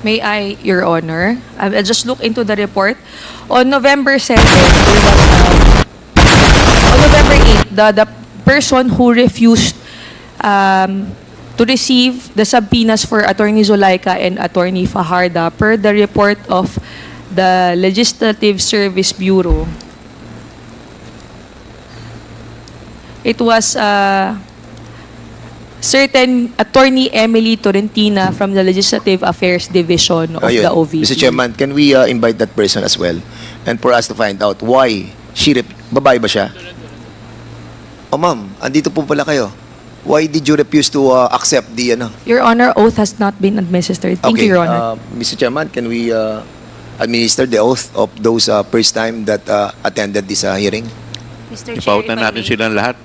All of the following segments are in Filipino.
May I, Your Honor? I'll just look into the report. On November 7, there was on November 8, the person who refused to receive the subpoenas for Attorney Zulaika and Attorney Fajarda per the report of the Legislative Service Bureau. It was certain Attorney Emily Torrentina from the Legislative Affairs Division of Ayun. the OVP. Mr. Chairman, can we invite that person as well? And for us to find out why babae ba siya? Oh ma'am, andito po pala kayo. Why did you refuse to accept the Your Honor, oath has not been administered. Thank you, Your Honor. Mr. Chairman, can we administer the oath of those first time that attended this hearing? Mr. Chair, Ipautan if I natin may. silang lahat.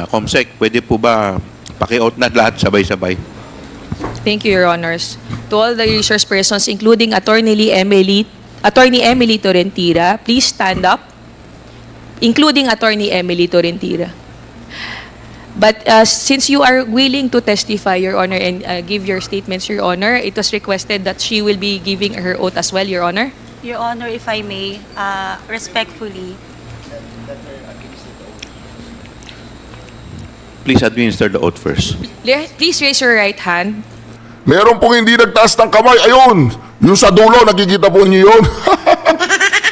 Comsec, pwede po ba paki-out na lahat sabay-sabay? Thank you, Your Honors. To all the resource persons, including Attorney Emily Torrentira, please stand up, including Attorney Emily Torrentira. But since you are willing to testify, Your Honor, and give your statements, Your Honor, it was requested that she will be giving her oath as well, Your Honor. Your Honor, if I may, respectfully, Please administer the oath first. Please raise your right hand. Meron pong hindi nagtaas ng kamay. Ayun, yung sa dulo, nakikita po niyo yun.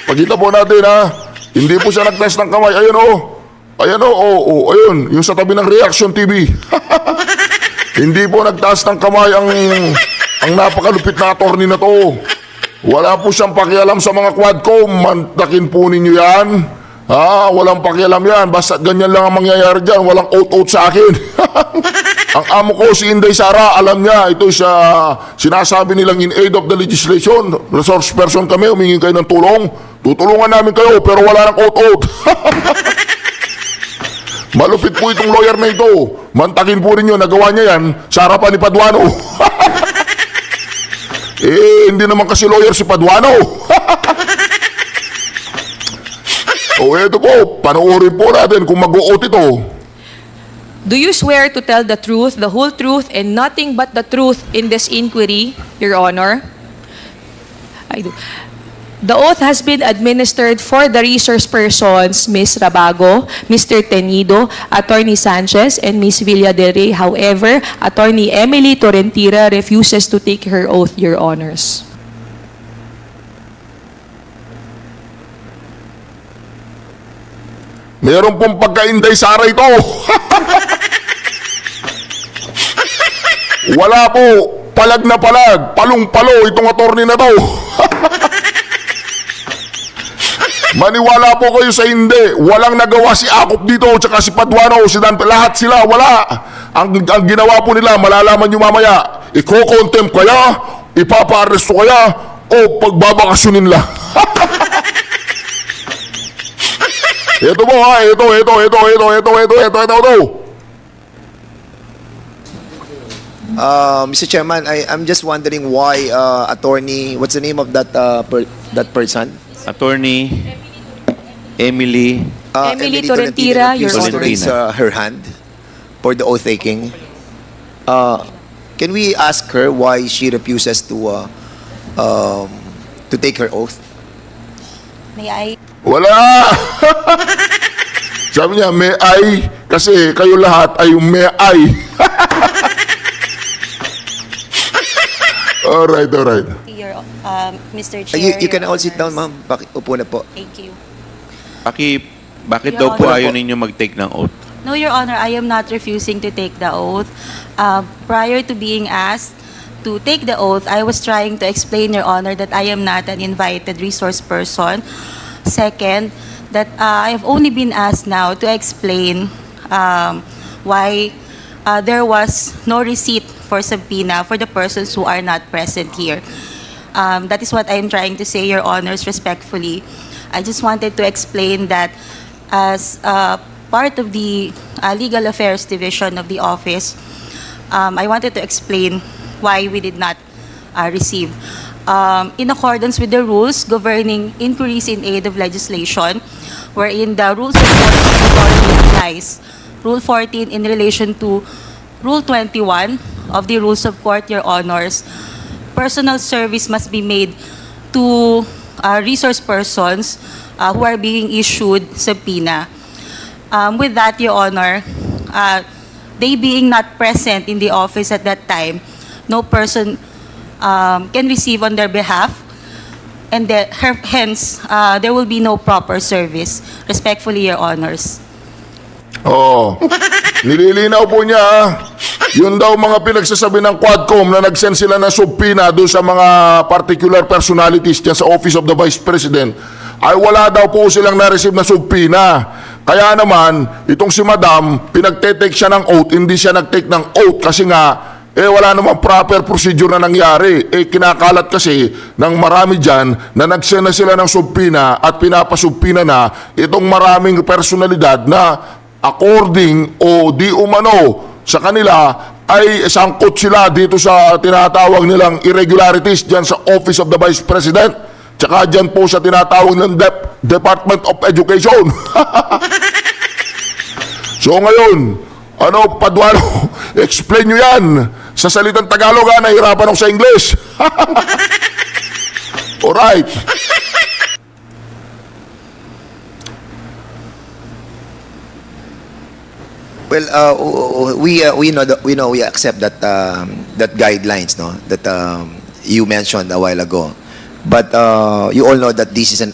Pagkita po natin ha. Hindi po siya nagtaas ng kamay. Ayun o. Ayun o. Ayun, yung sa tabi ng Reaction TV. Hindi po nagtaas ng kamay ang napakalupit na attorney na to. Wala po siyang pakialam sa mga quadcom. Mantakin po ninyo yan. Walang pakialam yan. Basta ganyan lang ang mangyayari dyan. Walang out-out sa akin. Ang amo ko, si Inday Sara, alam niya. Ito sa sinasabi nilang in aid of the legislation. Resource person kami, humingi kayo ng tulong. Tutulungan namin kayo, pero wala nang out-out. Malupit po itong lawyer na ito. Mantakin po rin yun. Nagawa niya yan sa harapan ni Paduano. Hindi naman kasi lawyer si Paduano. Eto po, panoorin po natin kung mag-o-out ito. Do you swear to tell the truth, the whole truth, and nothing but the truth in this inquiry, Your Honor? I do. The oath has been administered for the resource persons, Ms. Rabago, Mr. Tenido, Attorney Sanchez, and Ms. Villa del Rey. However, Attorney Emily Torrentira refuses to take her oath, Your Honors. Meron pong pagka-Inday Sara ito. Wala po. Palag na palag. Palong-palo itong attorney na to. Maniwala po kayo sa hindi. Walang nagawa si Akop dito, tsaka si Paduano, si Dante. Lahat sila, wala. Ang ginawa po nila, malalaman nyo mamaya. Iko-contempt kaya, ipapa-arresto kaya, o pagbabakasyonin lang. Ito po ha, ito. Mr. Chairman, I'm just wondering why attorney, what's the name of that person? Attorney Emily Emily Torrentira, Your refuses to Honor. raise her hand for the oath taking. Can we ask her why she refuses to take her oath? may I? Wala! Sabi niya, may I, kasi kayo lahat ay may I. Alright. Your, Mr. Chair. You can Your all sit down, Honors. ma'am. Upo na po. Thank you. Bakit Your daw po Honor. ayaw ninyo mag-take ng oath? No, Your Honor, I am not refusing to take the oath. Prior to being asked to take the oath, I was trying to explain, Your Honor, that I am not an invited resource person. Second, that I have only been asked now to explain why there was no receipt for subpoena for the persons who are not present here. That is what I am trying to say, Your Honors, respectfully. I just wanted to explain that as part of the Legal Affairs Division of the office, I wanted to explain why we did not receive. In accordance with the rules governing inquiries in aid of legislation, wherein the rules of court authority applies. Rule 14 in relation to Rule 21 of the Rules of Court, Your Honors. personal service must be made to resource persons who are being issued subpoena. With that, Your Honor, they being not present in the office at that time, no person can receive on their behalf, and hence, there will be no proper service. Respectfully, Your Honors. Oo. Nililinaw po niya, yun daw mga pinagsasabi ng Quadcom na nag-send sila ng subpoena doon sa mga particular personalities dyan sa Office of the Vice President, ay wala daw po silang na-receive na subpoena. Kaya naman, itong si Madam, pinagte-take siya ng oath, hindi siya nag-take ng oath kasi nga, wala namang proper procedure na nangyari. Kinakalat kasi ng marami dyan na nagsend na sila ng subpoena at pinapasubpoena na itong maraming personalidad na according o di umano sa kanila ay sangkot sila dito sa tinatawag nilang irregularities dyan sa Office of the Vice President. Tsaka dyan po sa tinatawag ng Department of Education. So ngayon, Paduano, explain nyo yan. Sa salitang Tagalog nahirapan ako sa English. Alright. Well, we accept that that guidelines, no, that you mentioned a while ago. But you all know that this is an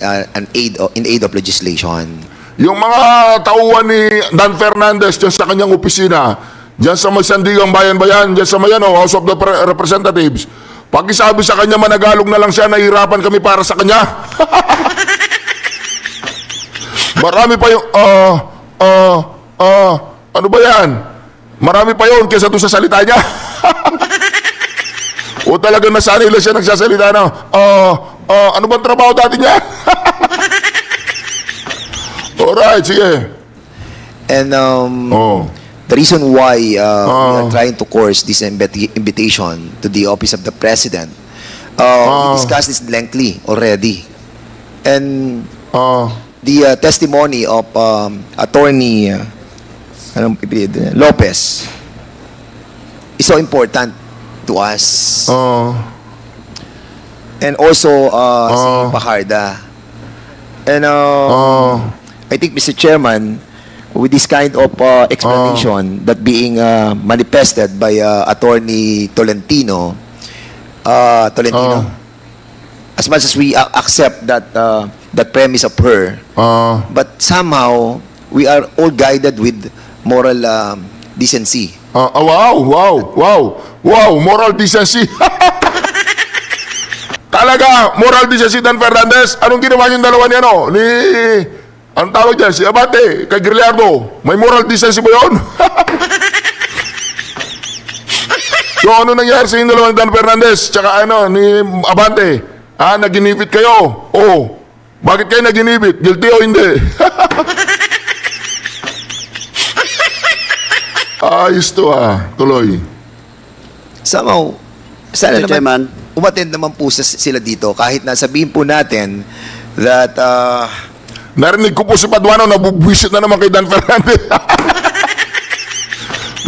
aid in aid of legislation. Yung mga tauhan ni Dan Fernandez dyan sa kanyang opisina, dyan sa Magsandigang Bayan-Bayan, dyan sa House of the Representatives, pag isabi sa kanya managalog na lang siya, nahihirapan kami para sa kanya. Marami pa yung, ano ba yan? Marami pa yun kaysa doon sa salita niya. O talagang nasanay lang siya nagsasalita na, ano bang trabaho dati niya? Alright, sige. And the reason why we are trying to course this invitation to the Office of the President, we discussed this lengthily already. And the testimony of Attorney Lopez is so important to us. And also si Pajarda. And I think, Mr. Chairman, with this kind of explanation that being manifested by Attorney Tolentino, as much as we accept that that premise of her, but somehow we are all guided with moral decency. Wow, moral decency. Talaga, moral decency, Dan Fernandez. Anong ginawa niyong dalawa niya, anong tawag dyan? Si Abante, kay Grillardo. May moral decency ba yun? So, ano nangyari sa inyong dalawa ni Dan Fernandez? Tsaka ni Abante? Naginipit kayo? Oo. Bakit kayo naginipit? Guilty o hindi? Ayos to tuloy. Somehow, sana Mr. Chairman. naman, umattend naman po sila dito kahit na sabihin po natin that Narinig ko po si Paduano, nabubwisit na naman kay Dan Fernandez.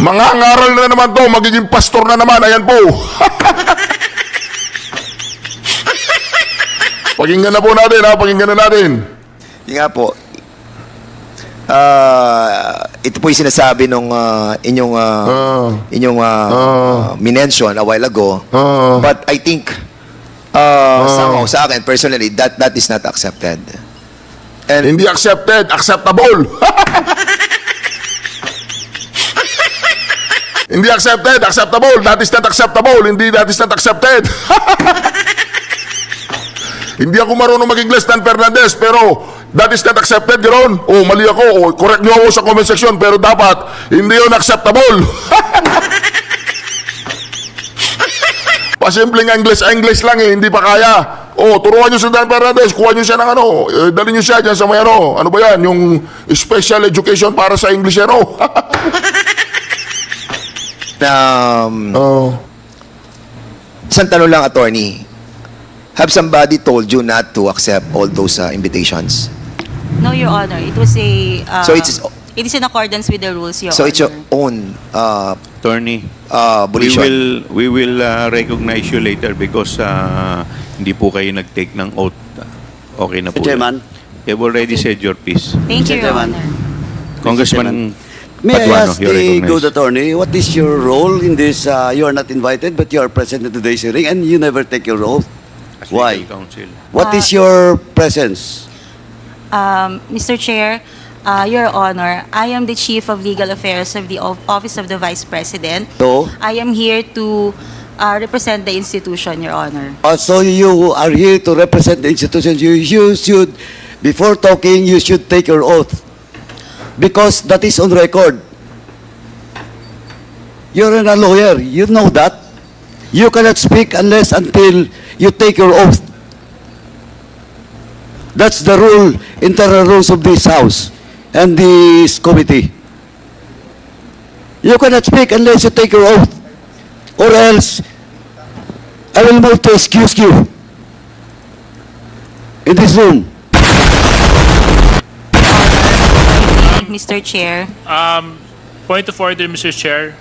Mga ngaral na naman to, magiging pastor na naman, ayan po. Pakinggan na po natin, pakinggan na natin. yun nga po, ito po yung sinasabi nung inyong minention a while ago. But I think somehow sa akin personally that is not accepted. And Hindi accepted, acceptable. Hindi accepted, acceptable. That is not acceptable. Hindi that is not accepted. Hindi ako marunong mag-English, Dan Fernandez, pero that is not accepted, Jeron. Mali ako. Correct nyo ako sa comment section, pero dapat hindi yun acceptable. Pasimpleng English lang hindi pa kaya. Turuan nyo si Dan Fernandez, kuha nyo siya ng dali nyo siya dyan sa may ano ba yan, yung special education para sa English isang tanong lang, attorney. Have somebody told you not to accept all those invitations? No, Your Honor. It was a... So it is in accordance with the rules, Your So Honor. it's your own Attorney, Bulision. we will recognize you later because hindi po kayo nag-take ng oath. Okay na po. Mr. Chairman. You've already said your piece. Thank you, Mr. Your Chairman. Honor. Congressman May I Paduano, ask you're the recognized. good attorney, what is your role in this? You are not invited, but you are present at today's hearing, and you never take your oath. As Why? legal counsel. What is your presence? Mr. Chair, Your Honor, I am the Chief of Legal Affairs of the Office of the Vice President. So, I am here to represent the institution, Your Honor. so you are here to represent the institution. You should, before talking, you should take your oath. Because that is on record. You're a lawyer. You know that. You cannot speak unless until you take your oath. That's the rule, internal rules of this House and this committee. You cannot speak unless you take your oath. Or else, I will move to excuse you in this room. Mr. Chair. Point of order, Mr. Chair.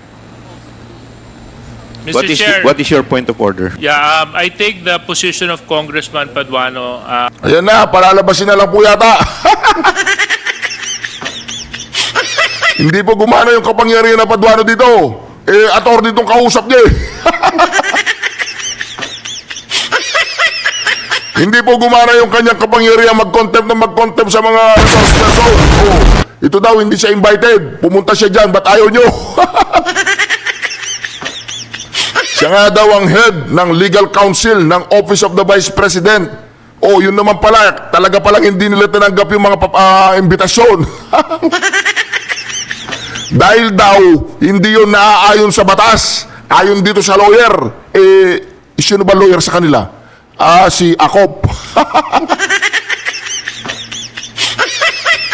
Mr. What is, Chair, what is your point of order? yeah, I take the position of Congressman Paduano. Ayan na, palalabasin na lang po yata. Hindi po gumana yung kapangyarihan na Paduano dito. Attorney itong kausap niya eh. Hindi po gumana yung kanyang kapangyarihan mag-contempt sa mga resource person. Oh, ito daw, hindi siya invited. Pumunta siya dyan, ba't ayaw nyo? Siya nga daw ang head ng legal counsel ng Office of the Vice President. Oh, yun naman pala, talaga palang hindi nila tinanggap yung mga imbitasyon. Dahil daw, hindi yun naaayon sa batas. Ayon dito sa lawyer. Sino ba lawyer sa kanila? Si Akop.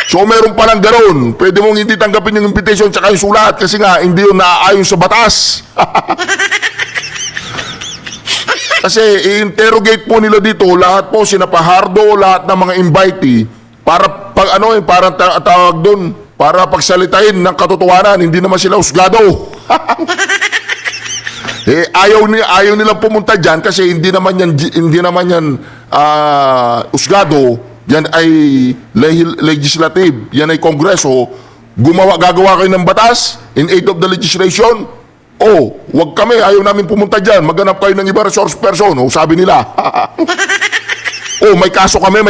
So meron palang gano'n. Pwede mong hindi tanggapin yung invitation tsaka yung sulat kasi nga hindi yun naaayon sa batas. Kasi i-interrogate po nila dito lahat po sinapahardo, lahat ng mga invitee para pag parang tawag doon, para pagsalitain ng katotohanan, hindi naman sila husgado. Ayaw nilang pumunta diyan kasi hindi naman yan husgado. Yan ay legislative, yan ay kongreso. Gagawa kayo ng batas in aid of the legislation. Oh, wag kami, ayaw namin pumunta dyan. Maghanap kayo ng iba resource person. Oh, sabi nila. Oh, may kaso kami.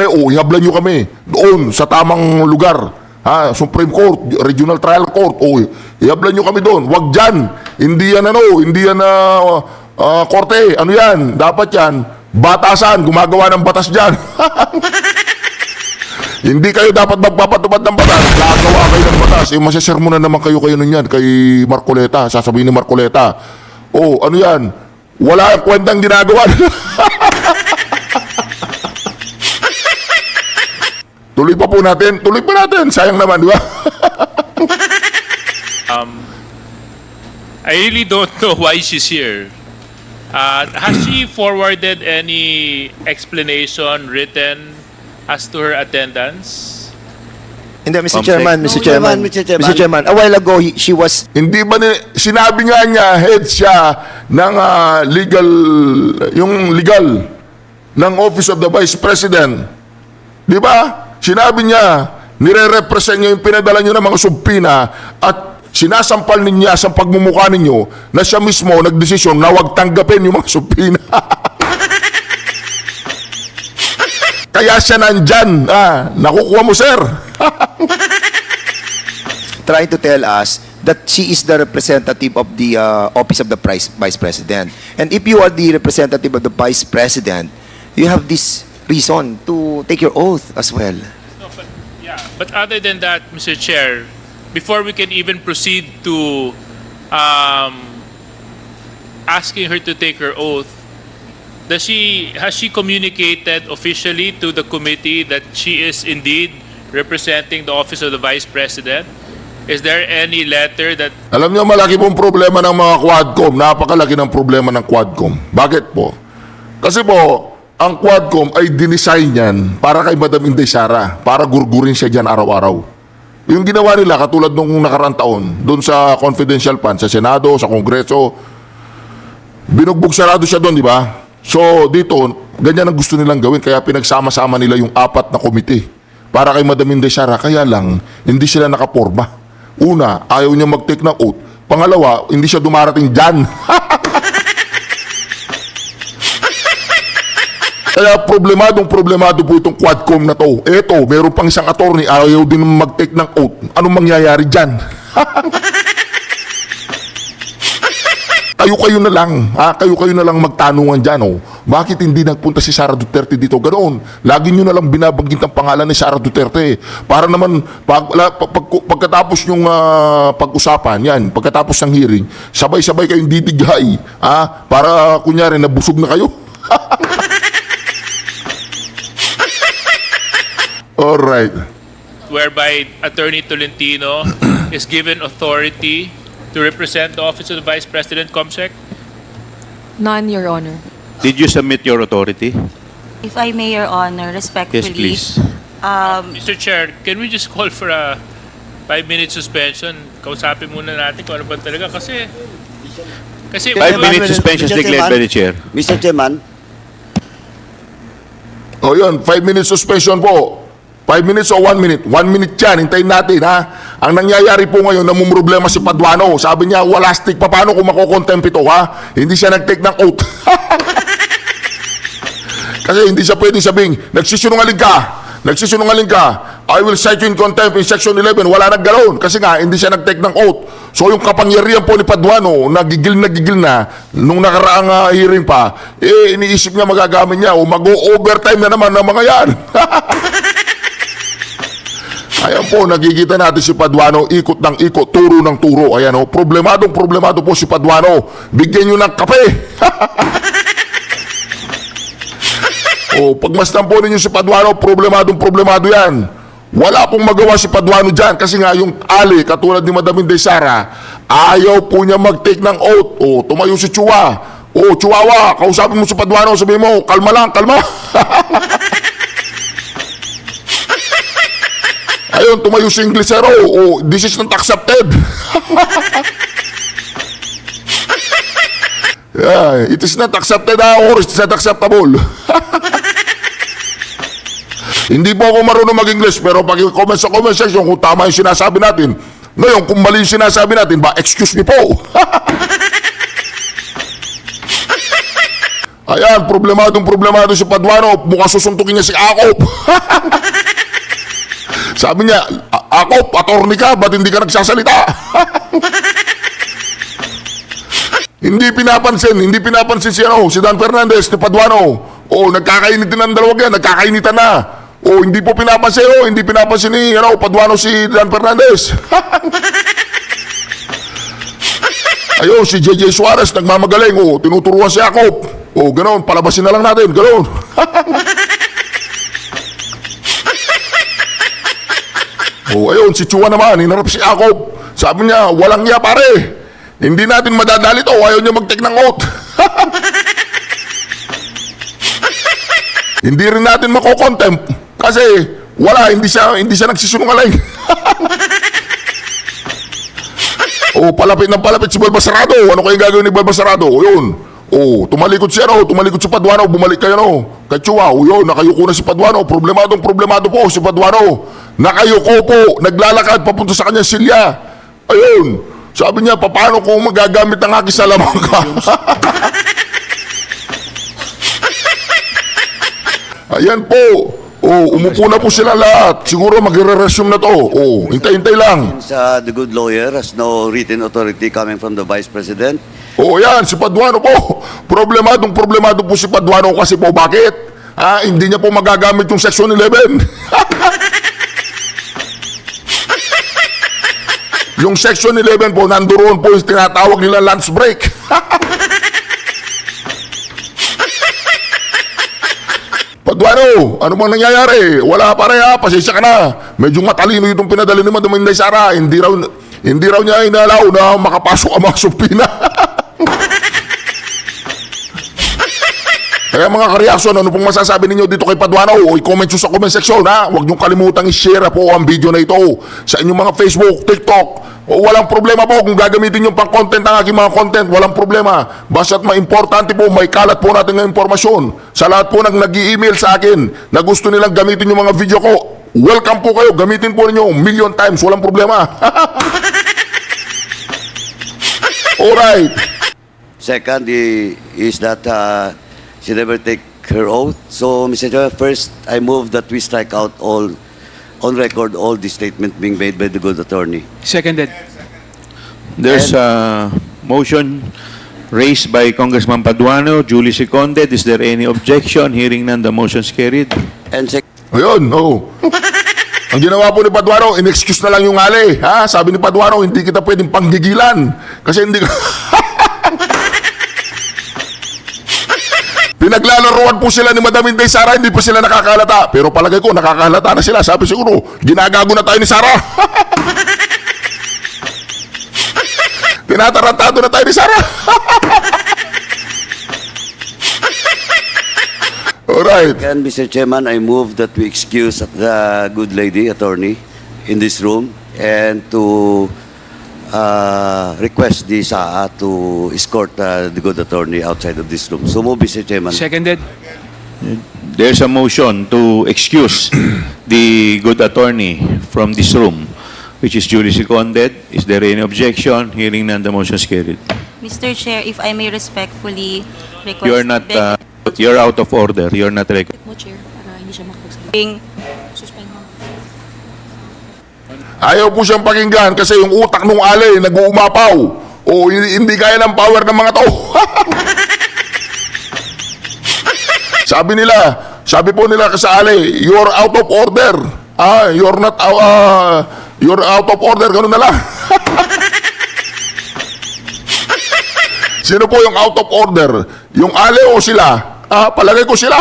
Oh, ihablan nyo kami. Doon, sa tamang lugar. Supreme Court, Regional Trial Court. Oh, ihablan nyo kami doon. Wag dyan. Hindi yan korte. Ano yan? Dapat yan. Batasan, gumagawa ng batas dyan. Hindi kayo dapat magpapatupad ng batas. Gagawa kayo ng batas. Masasermonan naman kayo nun yan kay Marcoleta. Sasabihin ni Marcoleta, oh, ano yan? Wala ang kwentang ginagawa. Tuloy pa natin. Sayang naman, di ba? I really don't know why she's here. Has she forwarded any explanation written as to her attendance? Hindi, Mr. Comsec. Chairman, No, Mr. Chairman. a while ago, she was Hindi ba sinabi nga niya, head siya ng legal ng Office of the Vice President. Di ba? Sinabi niya, nire-represent niya yung pinadala niyo ng mga subpina at sinasampal niya sa pagmumukha ninyo na siya mismo nagdesisyon na huwag tanggapin yung mga subpina. Kaya siya nandyan. Nakukuha mo, sir. trying to tell us that she is the representative of the Office of the Vice President. And if you are the representative of the Vice President, you have this reason to take your oath as well. No, but other than that, Mr. Chair, before we can even proceed to asking her to take her oath, has she communicated officially to the committee that she is indeed representing the Office of the Vice President? Is there any letter that... Alam niyo, malaki pong problema ng mga Quadcom. Napakalaki ng problema ng Quadcom. Bakit po? Kasi po, ang Quadcom ay dinesign yan para kay Madam Inday Sara, para gurgurin siya dyan araw-araw. Yung ginawa nila, katulad nung nakaraang taon, doon sa confidential fund, sa Senado, sa Kongreso, binugbog sarado siya doon, di ba? So, dito, ganyan ang gusto nilang gawin, kaya pinagsama-sama nila yung 4 na komite para kay Madam Inday Sara, kaya lang, hindi sila nakaporma. Una, ayaw niya mag-take ng oath. Pangalawa, hindi siya dumarating dyan. Kaya problemado po itong Quadcom na to. Eto, meron pang isang attorney, ayaw din mag-take ng oath. Anong mangyayari dyan? Kayo na lang, kayo na lang magtanungan dyan, oh. Bakit hindi nagpunta si Sara Duterte dito? Ganoon. Lagi nyo na lang binabanggit ang pangalan ni Sara Duterte. Para naman, pagkatapos yung pag-usapan, yan, pagkatapos ng hearing, sabay-sabay kayong didighay, para kunyari nabusog na kayo. Alright. Whereby Attorney Tolentino is given authority to represent the Office of the Vice President, COMSEC? None, Your Honor. Did you submit your authority? If I may, Your Honor, respectfully. Yes, please. Mr. Chair, can we just call for a 5-minute suspension? Kausapin muna natin kung ano ba talaga kasi... 5-minute suspension is declared by the chair. Mr. Chairman, O yun, 5-minute suspension po. 5 minutes o 1 minute? 1 minute yan, hintayin natin ha. Ang nangyayari po ngayon, namumroblema si Paduano. Sabi niya, wala stick pa, paano kung makokontempt ito ha? Hindi siya nag-take ng oath. Kasi hindi siya pwedeng sabing, nagsisinungaling ka, I will cite you in contempt in section 11. Wala nag-ganoon. Kasi nga, hindi siya nag-take ng oath. So yung kapangyarihan po ni Paduano, nagigil na, nung nakaraang hearing pa, iniisip niya magagamit niya, o mag-overtime na naman ng mga yan. Ayan po, nagkikita natin si Paduano, ikot ng ikot, turo ng turo. Ayan o, problemado po si Paduano. Bigyan nyo ng kape. O, pagmasdan po ninyo si Paduano, problemado yan. Wala pong magawa si Paduano dyan kasi nga yung ali, katulad ni Madam Inday Sara, ayaw po niya mag-take ng oath. O, tumayo si Chua. O, Chihuahua, kausapin mo si Paduano, sabihin mo, kalma lang, kalma. Ayun, tumayo si Inglesero. Oh, this is not accepted. Yeah, it is not accepted or it is not acceptable. Hindi po ako marunong mag-English, pero pag i-comment sa comment section kung tama yung sinasabi natin. Ngayon, kung mali yung sinasabi natin, excuse me po. Ayan, problemado si Paduano. Mukhang susuntukin niya si Akop. Sabi niya, Akop, attorney ka, ba't hindi ka nagsasalita? Hindi pinapansin si Dan Fernandez ni Paduano. O, nagkakainitin ng dalawa yan, nagkakainitan na. O, hindi pinapansin ni Paduano si Dan Fernandez. Ayun, si JJ Suarez, nagmamagaling. O, tinuturuan si Akop. O, ganoon, palabasin na lang natin, ganoon. Oh, ayun, si Chua naman, hinarap si Akop. Sabi niya, walang niya pare. Hindi natin madadali to, ayaw niya mag-take ng oath. Hindi rin natin makokontempt. Kasi, hindi siya nagsisinungaling. Oh, palapit si Balbasarado. Ano kayong gagawin ni Balbasarado? O, yun. Oh, tumalikod si Paduano, bumalik kayo kay Chua. O, yun, nakayuko na si Paduano. Problemado po si Paduano. Nakayuko po, naglalakad papunta sa kanya silya. Ayun, sabi niya, paano kung magagamit ng aking salamangka? Ayan po. Oh, umupo na po sila lahat. Siguro magre-resume na to. Oh, hintay-hintay lang. the good lawyer has no written authority coming from the Vice President. Oh, yan, si Paduano po. Problemado po si Paduano kasi po, bakit? Hindi niya po magagamit yung Section 11. Yung Section 11 po, nandoon po yung tinatawag nila lunch break. Paduano, ano bang nangyayari? Wala pare pasensya ka na. Medyo matalino itong pinadali ni Madam Inday Sara. Hindi raw niya inalaw na makapasok ang mga supina. Kaya mga ka-reaction, ano pong masasabi ninyo dito kay Paduano? O i-comment nyo sa comment section, ha? Huwag nyo kalimutang i-share po ang video na ito sa inyong mga Facebook, TikTok. O walang problema po kung gagamitin nyo pang content ang aking mga content. Walang problema. Basta't ma-importante po, may kalat po natin ng impormasyon. Sa lahat po nag nag-i-email sa akin na gusto nilang gamitin yung mga video ko, welcome po kayo. Gamitin po ninyo 1,000,000 times. Walang problema. Alright. Second is that she never take her oath. So, Mr. Chair, first, I move that we strike out all, on record, all the statement being made by the good attorney. Seconded. There's a motion raised by Congressman Paduano, duly seconded. Is there any objection? Hearing none, the motion is carried. And Ayun, oo. Ang ginawa po ni Paduano, in-excuse na lang yung ali. Ha? Sabi ni Paduano, hindi kita pwedeng panggigilan. Kasi hindi ka... Pinaglalaroan po sila ni Madam Inday Sara, hindi pa sila nakakalata. Pero palagay ko, nakakalata na sila. Sabi siguro, ginagago na tayo ni Sara. Tinatarantado na tayo ni Sara. Alright. second, Mr. Chairman, I move that we excuse the good lady attorney in this room and to request the SAA to escort the good attorney outside of this room. So move, Mr. Chairman. Seconded. There's a motion to excuse the good attorney from this room, which is duly seconded. Is there any objection? Hearing none, the motion is carried. Mr. Chair, if I may respectfully request... You're not, you're out of order. You're not recognized. Mo, Chair, para hindi siya makapagsalita. being Suspend mo. Ayaw po siyang pakinggan kasi yung utak nung ali nag-uumapaw. O hindi kaya ng power ng mga to. Sabi po nila sa ali, you're out of order. You're not, you're out of order. Ganun na lang. Sino po yung out of order? Yung ali o sila? Palagay ko sila.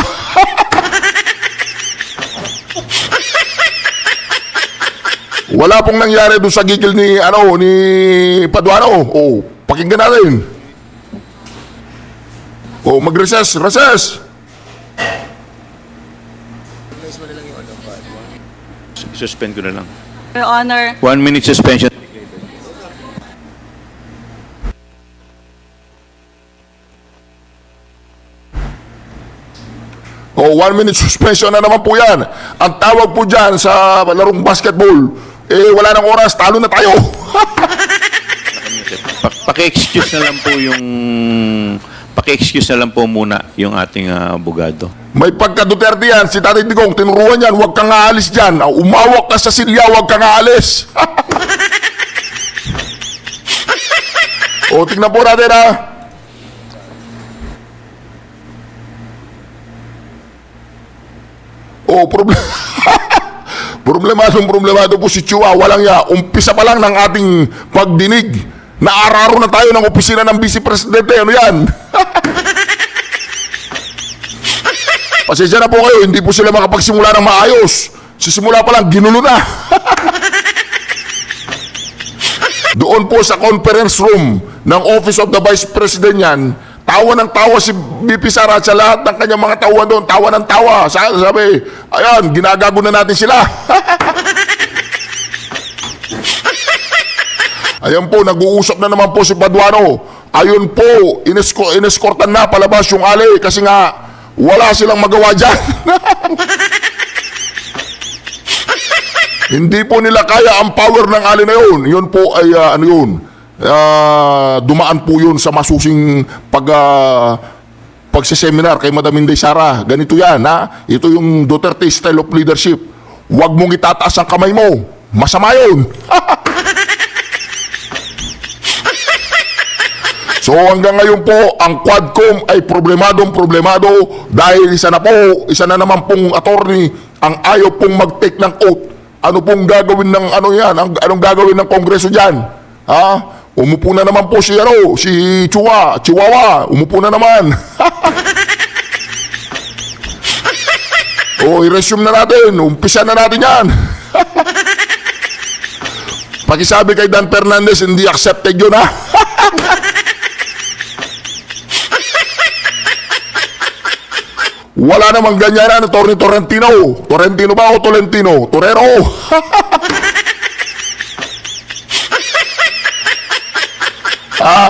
Wala pong nangyari doon sa gigil ni Paduano. Oh, pakinggan natin. Oh, mag-recess. Suspend ko na lang. Your Honor, 1 minute suspension. Oh, 1 minute suspension na naman po yan. Ang tawag po dyan sa larong basketball, wala nang oras, talo na tayo. Paki-excuse na lang po muna yung ating abogado. May pagka-Duterte yan, si Tatay Digong, tinuruan yan, huwag kang aalis dyan. Umawak ka sa silya, huwag kang aalis. O, tingnan po natin ha. O, problemado po si Chua. Walang ya. Umpisa pa lang ng ating pagdinig. Naararo na tayo ng opisina ng Vice Presidente. Ano yan? Pasensya na po kayo, hindi po sila makapagsimula ng maayos. Sisimula pa lang, ginulo na. Doon po sa conference room ng Office of the Vice President yan, tawa ng tawa si BP Sara at sa lahat ng kanyang mga tauhan doon, tawa ng tawa. Sabi, ayan, ginagago na natin sila. Ayan po, nag-uusap na naman po si Paduano. Ayun po, inescortan na palabas yung ali kasi nga, wala silang magawa dyan. Hindi po nila kaya ang power ng ali na yun. Yun po ay, dumaan po yun sa masusing pagsiseminar kay Madam Inday Sara. Ganito yan, ha? Ito yung Duterte style of leadership. Huwag mong itataas ang kamay mo. Masama yun. So hanggang ngayon po, ang Quadcom ay problemado dahil isa na naman pong attorney ang ayaw pong mag-take ng oath. Ano pong gagawin ng anong gagawin ng Kongreso diyan? Ha? Umupo na naman po si Chihuahua, umupo na naman. I-resume na natin, umpisa na natin yan. Pakisabi kay Dan Fernandez, hindi accepted yun, ha? Wala namang ganyan na, Attorney Torrentino. Torrentino ba o Tolentino? Torero.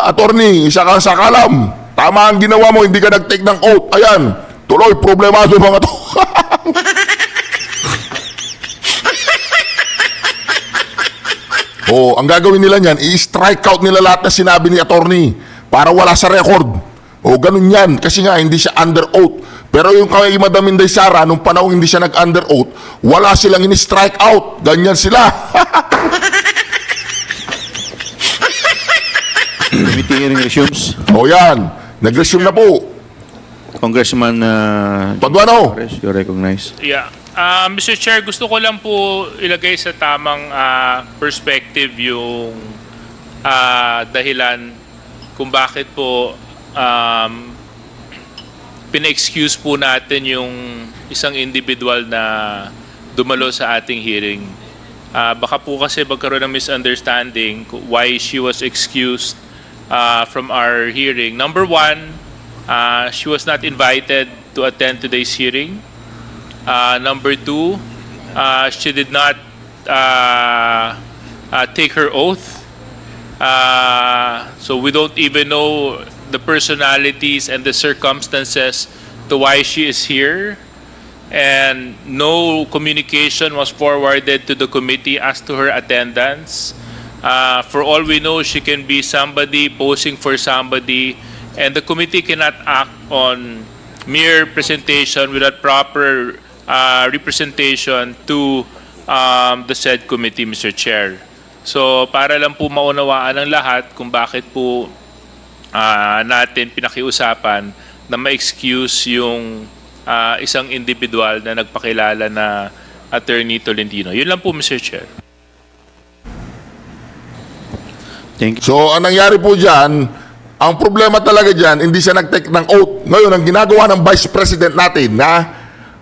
Attorney, isa kang sakalam. Tama ang ginawa mo, hindi ka nag-take ng oath. Ayan, tuloy, problemado yung mga to. Ang gagawin nila niyan, i-strike out nila lahat na sinabi ni attorney para wala sa record. Ganun yan. Kasi nga, hindi siya under oath. Pero yung kay Madam Inday Sara, nung panahon hindi siya nag-under oath, wala silang ini-strike out. Ganyan sila. Committee hearing resumes. Yan. Nag-resume na po. Congressman Paduano. you're recognized. Yeah. Mr. Chair, gusto ko lang po ilagay sa tamang perspective yung dahilan kung bakit po pina-excuse po natin yung isang individual na dumalo sa ating hearing. Baka po kasi magkaroon ng misunderstanding why she was excused from our hearing. Number one, she was not invited to attend today's hearing. Number two, she did not take her oath. So we don't even know the personalities and the circumstances to why she is here. And no communication was forwarded to the committee as to her attendance. For all we know, she can be somebody posing for somebody, and the committee cannot act on mere presentation without proper representation to the said committee, Mr. Chair. So para lang po maunawaan ng lahat kung bakit po natin pinakiusapan na ma-excuse yung isang individual na nagpakilala na Attorney Tolentino. Yun lang po, Mr. Chair. Thank you. So, ang nangyari po dyan, ang problema talaga dyan, hindi siya nag-take ng oath. Ngayon, ang ginagawa ng Vice President natin,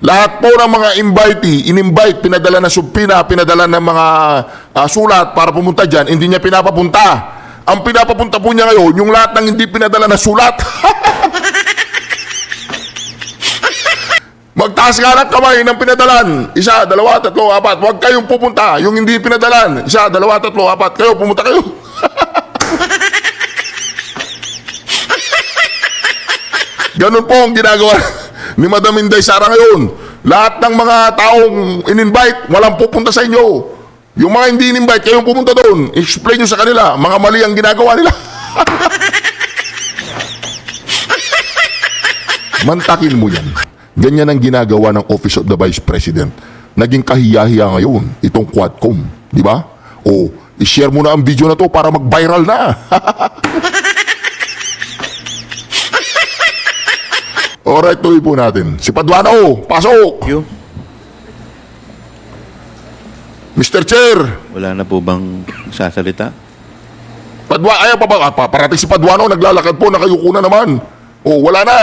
lahat po ng mga invitee, in-invite, pinadala na subpina, pinadala ng mga sulat para pumunta dyan, hindi niya pinapapunta. Ang pinapapunta po niya ngayon, yung lahat ng hindi pinadala na sulat. Magtaas nga ng kamay ng pinadalan. 1, 2, 3, 4. Huwag kayong pupunta. Yung hindi pinadalan. 1, 2, 3, 4. Kayo, pumunta kayo. Ganun po ang ginagawa ni Madam Inday Sara ngayon. Lahat ng mga taong in-invite, walang pupunta sa inyo. Yung mga hindi in-invite, kayong pumunta doon. Explain nyo sa kanila, mga mali ang ginagawa nila. Mantakin mo yan. Ganyan ang ginagawa ng Office of the Vice President. Naging kahiya-hiya ngayon, itong Quadcom. Di ba? I-share mo na ang video na to para mag-viral na. Alright, tuloy po natin. Si Paduano, pasok! Thank you. Mr. Chair! Wala na po bang sasalita? Ayaw pa ba? Parating si Paduano, naglalakad po, nakayuko na naman. Wala na.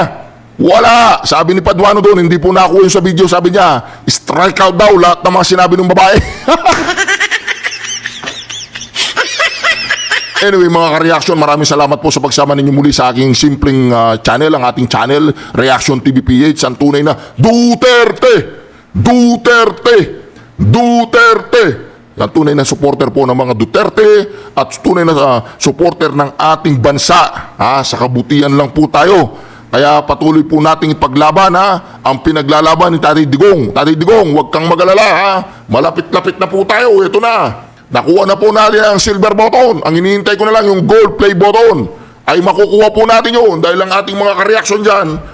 Wala! Sabi ni Paduano doon, hindi po nakuha yung sa video. Sabi niya, strike out daw lahat ng mga sinabi ng babae. Anyway, mga ka-reaction, maraming salamat po sa pagsama ninyo muli sa aking simpleng channel, ang ating channel, Reaction TV PH, ang tunay na Duterte! Duterte! Duterte! Ang tunay na supporter po ng mga Duterte at tunay na supporter ng ating bansa. Sa kabutihan lang po tayo. Kaya patuloy po nating ipaglaban ang pinaglalaban ni Tatay Digong. Tatay Digong, huwag kang mag-alala Malapit-lapit na po tayo. Ito na. Nakuha na po natin ang silver button. Ang hinihintay ko na lang yung gold play button. Ay makukuha po natin yun dahil ang ating mga ka-reaction dyan